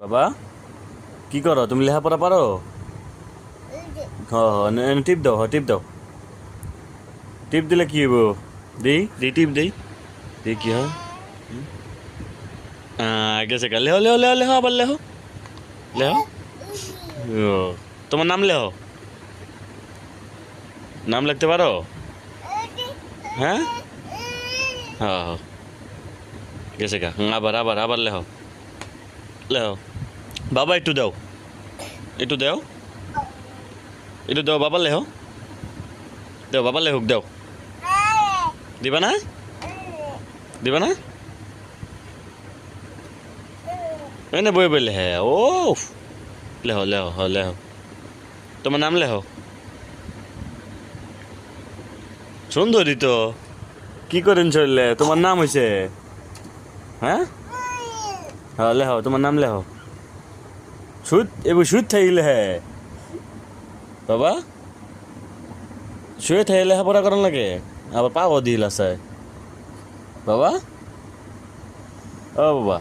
বাবা কি করো তুমি লেখাপড়া পারো? টিপ দাও, টিপ দাও। টিপ দিলে কি হইব? দেই দেই টিপ দেই দেই কি হয়। গেছে গা, লেহ লেহ লেহ লেহ, আবার লেহ লেহ। ও, তোমার নাম লেহ। নাম লিখতে পারো? হ্যাঁ হ্যাঁ হ্যাঁ, গেছে গা। আবার আবার আবার লেহ লেহ। বাবা একটু দাও, একটু দাও, একটু দাও বাবা, লেহ দাও বাবা, লেহুক দাও। দিবা না? দিবা না? এনে বই বই লেহে। ও লেহ লেহ হ লেহ। তোমার নাম লেহ। সুন্দরী তো, কি করেন চললে? তোমার নাম হয়েছে? হ্যাঁ হ্যাঁ, লেহ তোমার নাম লেহ। সুদ এবার সুদ থাকলে হে বাবা, শুয়ে থাকলে লেখাপড়া করার লাগে, আবার পাও দিল আছে বাবা। ও বাবা,